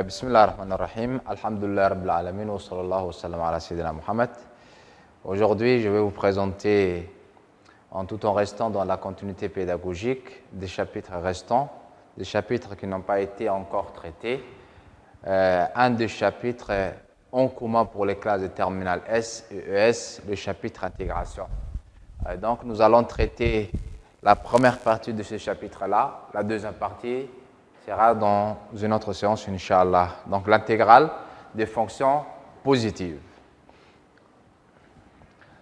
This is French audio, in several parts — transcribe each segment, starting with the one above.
Bismillah ar-Rahman ar-Rahim. Alhamdulillah Rabbil Alamin wa sallallahu wa sallam ala Sayyidina Muhammad. Aujourd'hui, je vais vous présenter, en tout en restant dans la continuité pédagogique, des chapitres restants, des chapitres qui n'ont pas été encore traités. Un des chapitres en commun pour les classes de terminale S et ES, le chapitre intégration. Donc, nous allons traiter la première partie de ce chapitre-là. La deuxième partie sera dans une autre séance, Inch'Allah. Donc, l'intégrale des fonctions positives.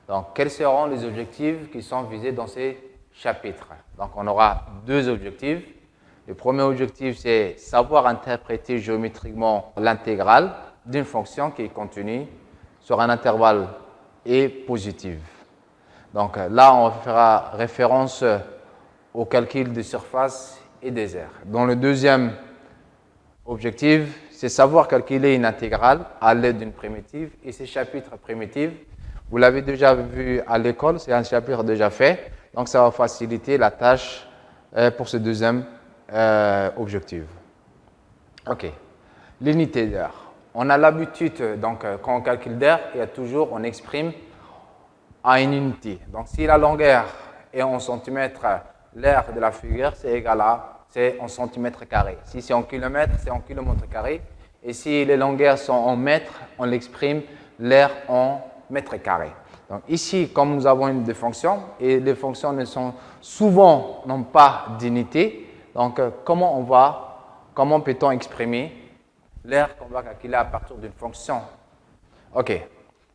Donc, quels seront les objectifs qui sont visés dans ces chapitres? Donc, on aura deux objectifs. Le premier objectif, c'est savoir interpréter géométriquement l'intégrale d'une fonction qui est continue sur un intervalle et positive. Donc, là, on fera référence au calcul des surfaces et des aires. Dans le deuxième objectif, c'est savoir calculer une intégrale à l'aide d'une primitive. Et ces chapitres primitifs, vous l'avez déjà vu à l'école, c'est un chapitre déjà fait. Donc, ça va faciliter la tâche pour ce deuxième objectif. OK. L'unité d'aire. On a l'habitude, donc, quand on calcule d'aire, il y a toujours, on exprime à une unité. Donc, si la longueur est en centimètres, l'aire de la figure, c'est égal à, c'est en centimètres carrés. Si c'est en kilomètres, c'est en kilomètres carrés. Et si les longueurs sont en mètres, on l'exprime l'aire en mètres carrés. Donc ici, comme nous avons des fonctions, et les fonctions ne sont souvent n'ont pas d'unité, donc comment peut-on exprimer l'aire qu'on va calculer à partir d'une fonction? OK.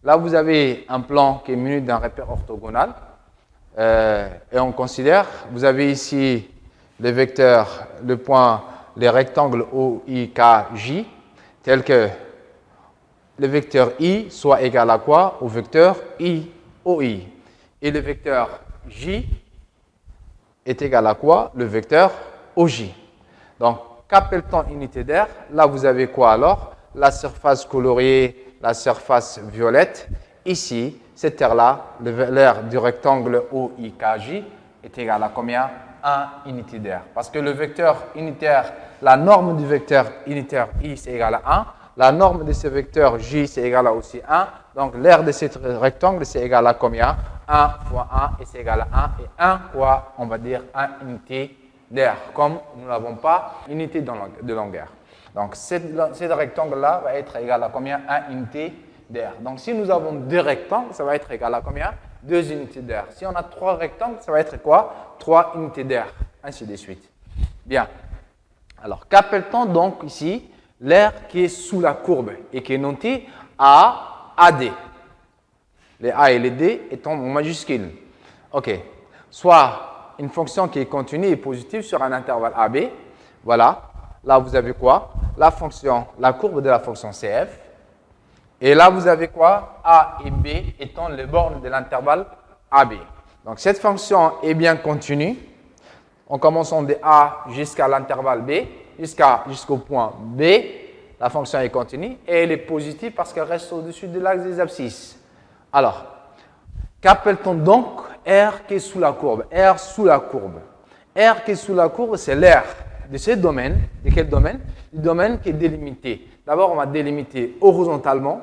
Là, vous avez un plan qui est muni d'un repère orthogonal. Et on considère, vous avez ici les vecteurs, le point, les rectangles O, I, K, J, tels que le vecteur I soit égal à quoi? Au vecteur I, OI. Et le vecteur J est égal à quoi? Le vecteur OJ. Donc, qu'appelle-t-on unité d'aire? Là, vous avez quoi alors? La surface coloriée, la surface violette. Ici, cette aire-là, l'aire du rectangle OIKJ est égale à combien? 1 unité d'aire. Parce que le vecteur unitaire, la norme du vecteur unitaire I, c'est égal à 1. La norme de ce vecteur J, c'est égal à aussi 1. Donc, l'aire de ce rectangle, c'est égal à combien? 1 fois 1, et c'est égal à 1. Et 1 quoi? On va dire 1 unité d'aire. Comme nous n'avons pas unité de longueur. Donc, ce rectangle-là va être égal à combien? 1 unité d'aire. Donc, si nous avons deux rectangles, ça va être égal à combien? 2 unités d'aire. Si on a 3 rectangles, ça va être quoi? 3 unités d'aire, ainsi de suite. Bien. Alors, qu'appelle-t-on donc ici l'aire qui est sous la courbe et qui est notée à AD? Les A et les D étant en majuscule. OK. Soit une fonction qui est continue et positive sur un intervalle AB. Voilà. Là, vous avez quoi? La courbe de la fonction CF. Et là, vous avez quoi? A et B étant les bornes de l'intervalle AB. Donc, cette fonction est bien continue. En commençant de A jusqu'à l'intervalle B, jusqu'au point B, la fonction est continue et elle est positive parce qu'elle reste au-dessus de l'axe des abscisses. Alors, qu'appelle-t-on donc R qui est sous la courbe? R sous la courbe. R qui est sous la courbe, c'est l'aire de ce domaine. De quel domaine? Du domaine qui est délimité. D'abord, on va délimiter horizontalement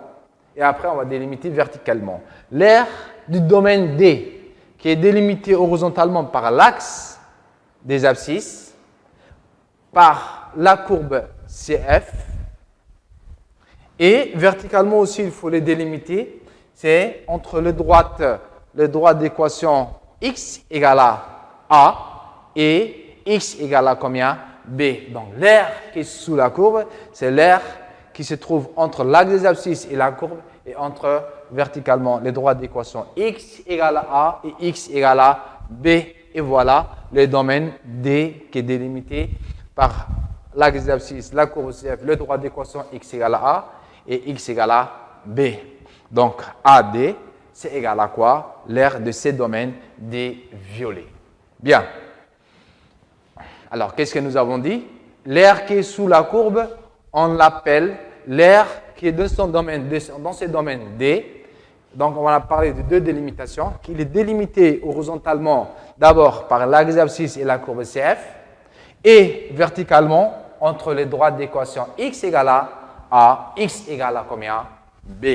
et après, on va délimiter verticalement. L'aire du domaine D qui est délimité horizontalement par l'axe des abscisses, par la courbe CF et verticalement aussi, il faut les délimiter. C'est entre le droit d'équation x égale à A et x égale à combien? B. Donc, l'aire qui est sous la courbe, c'est l'aire qui se trouve entre l'axe des abscisses et la courbe et entre verticalement les droits d'équation x égale à A et x égale à B. Et voilà le domaine D qui est délimité par l'axe des abscisses, la courbe CF, le droit d'équation x égale à A et x égale à B. Donc, AD, c'est égal à quoi? L'aire de ces domaines D violets. Bien. Alors, qu'est-ce que nous avons dit? L'aire qui est sous la courbe, on l'appelle l'aire qui est dans ce domaine D. Donc, on va parler de deux délimitations. Qu'il est délimité horizontalement d'abord par l'axe des abscisses et la courbe CF. Et verticalement, entre les droites d'équation x égale à A, x égale à combien? B.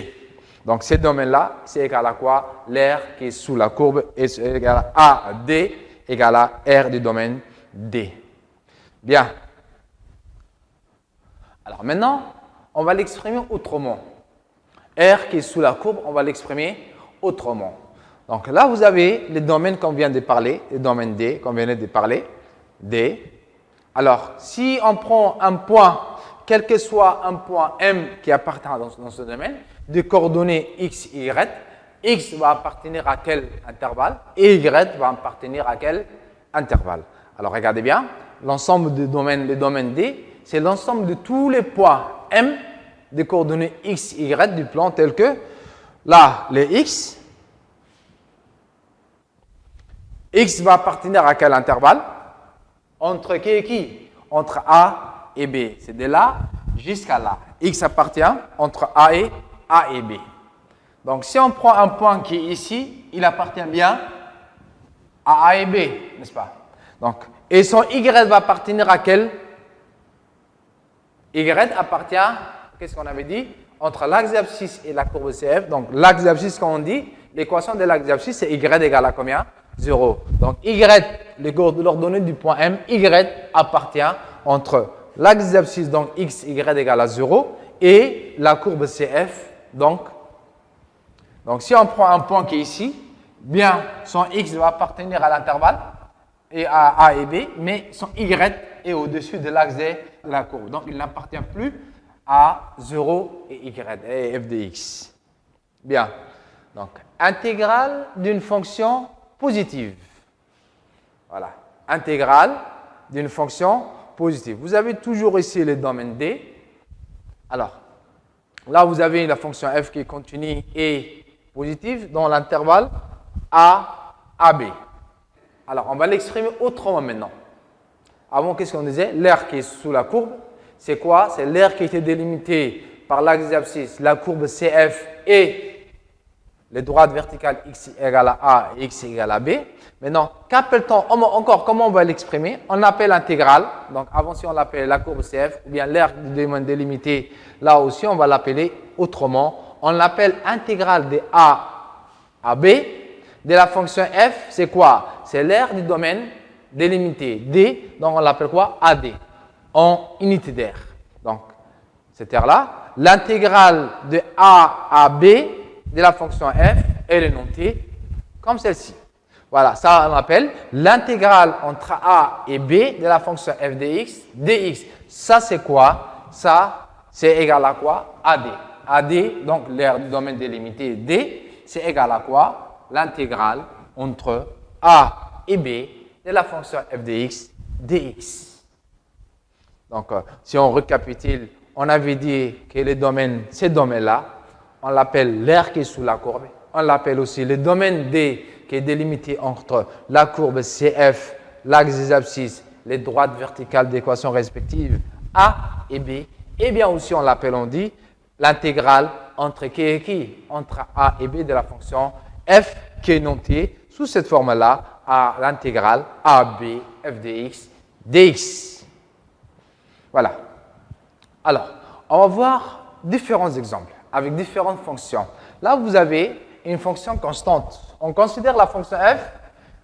Donc, ce domaine-là, c'est égal à quoi? L'air qui est sous la courbe est égal à D égale à R du domaine D. Bien. Alors maintenant, on va l'exprimer autrement. R qui est sous la courbe, on va l'exprimer autrement. Donc là, vous avez les domaines qu'on vient de parler, les domaines D qu'on vient de parler, D. Alors, si on prend un point, quel que soit un point M qui appartient dans ce domaine, de coordonnées x, y, x va appartenir à quel intervalle et y va appartenir à quel intervalle. Alors, regardez bien, l'ensemble des domaines, les domaines D, c'est l'ensemble de tous les points M des coordonnées x, y du plan tel que là, les x va appartenir à quel intervalle? Entre qui et qui? Entre A et B. C'est de là jusqu'à là. X appartient entre A et B. Donc, si on prend un point qui est ici, il appartient bien à A et B, n'est-ce pas? Donc, et son Y va appartenir à quel? Y appartient, qu'est-ce qu'on avait dit? Entre l'axe d'abscisse et la courbe CF. Donc, l'axe d'abscisse, quand on dit, l'équation de l'axe d'abscisse, c'est Y égale à combien? 0. Donc, Y, les coordonnées du point M, Y appartient entre l'axe d'abscisse, donc X, Y égale à 0, et la courbe CF. Donc, si on prend un point qui est ici, bien, son X va appartenir à l'intervalle, et à A et B, mais son Y est au-dessus de l'axe de la courbe. Donc, il n'appartient plus à 0 et Y, et f de x. Bien. Donc, intégrale d'une fonction positive. Voilà. Intégrale d'une fonction positive. Vous avez toujours ici le domaine D. Alors, là, vous avez la fonction f qui est continue et positive dans l'intervalle AB. Alors, on va l'exprimer autrement maintenant. Avant, qu'est-ce qu'on disait? L'aire qui est sous la courbe, c'est quoi? C'est l'aire qui a été délimitée par l'axe d'abscisse, la courbe CF et les droites verticales x égale à A et x égale à B. Maintenant, qu'appelle-t-on encore? Comment on va l'exprimer? On l'appelle intégrale. Donc, avant, si on l'appelle la courbe CF, ou bien l'aire du domaine délimité, là aussi, on va l'appeler autrement. On l'appelle intégrale de A à B. De la fonction f, c'est quoi? C'est l'aire du domaine délimité D, donc on l'appelle quoi? AD, en unité d'aire. Donc, cette aire-là, l'intégrale de A à B de la fonction f est énoncée comme celle-ci. Voilà, ça on appelle l'intégrale entre A et B de la fonction f de x, dx. Ça c'est quoi? Ça, c'est égal à quoi? AD. AD, donc l'aire du domaine délimité D, c'est égal à quoi? L'intégrale entre A et B de la fonction f de x dx. Donc, si on récapitule, on avait dit que les domaines, ces domaines-là, on l'appelle l'aire qui est sous la courbe. On l'appelle aussi le domaine D qui est délimité entre la courbe CF, l'axe des abscisses, les droites verticales d'équations respectives A et B. Et bien aussi, on l'appelle, on dit, l'intégrale entre qui et qui? Entre A et B de la fonction f qui est notée sous cette forme-là à l'intégrale AB f de x dx. Voilà. Alors, on va voir différents exemples avec différentes fonctions. Là, vous avez une fonction constante. On considère la fonction f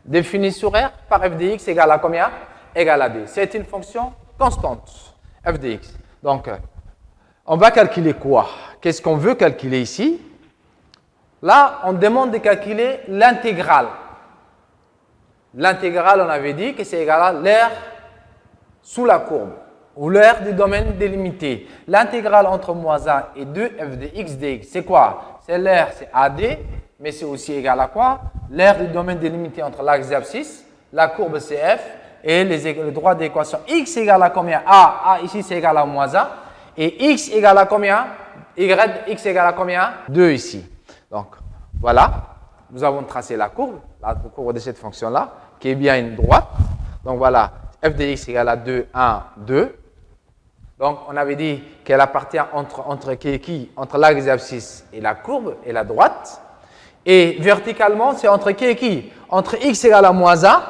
définie sur R par f de x égale à combien? Égale à b. C'est une fonction constante, f de x. Donc, on va calculer quoi? Qu'est-ce qu'on veut calculer ici? Là, on demande de calculer l'intégrale. L'intégrale, on avait dit que c'est égal à l'aire sous la courbe, ou l'aire du domaine délimité. L'intégrale entre moins 1 et 2 f de x dx, c'est quoi? C'est l'aire, c'est AD, mais c'est aussi égal à quoi? L'aire du domaine délimité entre l'axe d'abscisse, la courbe CF, et les droits d'équation x égale à combien? A ici c'est égal à moins 1, et x égale à combien? X égale à combien? 2 ici. Donc, voilà, nous avons tracé la courbe de cette fonction-là, qui est bien une droite. Donc, voilà, f de x égale à 2, 1, 2. Donc, on avait dit qu'elle appartient entre qui et qui? Entre l'axe d'abscisse et la courbe et la droite. Et verticalement, c'est entre qui et qui? Entre x égale à moins 1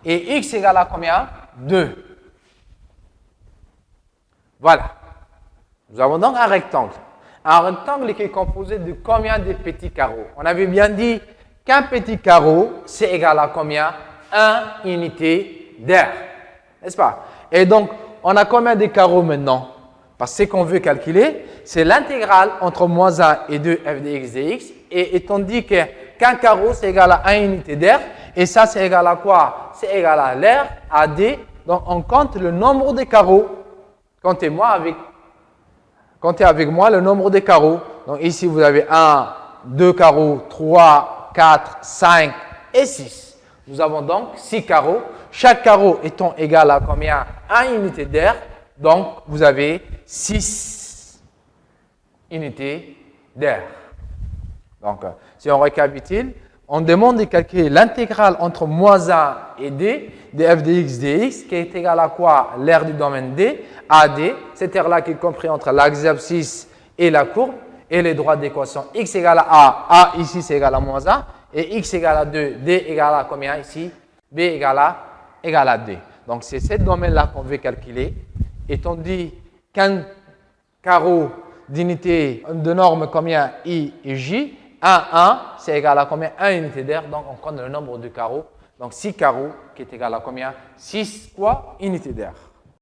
et x égale à combien? 2. Voilà. Nous avons donc un rectangle. Un rectangle qui est composé de combien de petits carreaux? On avait bien dit qu'un petit carreau, c'est égal à combien? 1 unité d'air. N'est-ce pas? Et donc, on a combien de carreaux maintenant? Parce que ce qu'on veut calculer, c'est l'intégrale entre moins 1 et 2 f de x dx. Et on dit qu'un carreau, c'est égal à 1 unité d'air. Et ça, c'est égal à quoi? C'est égal à l'air, à d. Donc, on compte le nombre de carreaux. Comptez avec moi le nombre de carreaux. Donc, ici, vous avez 1, 2 carreaux, 3, 4, 5 et 6. Nous avons donc 6 carreaux. Chaque carreau étant égal à combien? 1 unité d'air. Donc, vous avez 6 unités d'air. Donc, si on récapitule, on demande de calculer l'intégrale entre moins 1 et d de f de x dx, qui est égal à quoi? L'aire du domaine d, AD, cette aire-là qui est compris entre l'axe abscisse et la courbe, et les droits d'équation x égale à A ici c'est égal à moins 1, et x égale à 2, d égale à combien ici? B égale à d. Donc, c'est ce domaine-là qu'on veut calculer. Et on dit qu'un carreau d'unité de norme combien I et J, 1, c'est égal à combien? 1 unité d'air, donc on compte le nombre de carreaux. Donc 6 carreaux qui est égal à combien? 6 quoi? Unités d'air.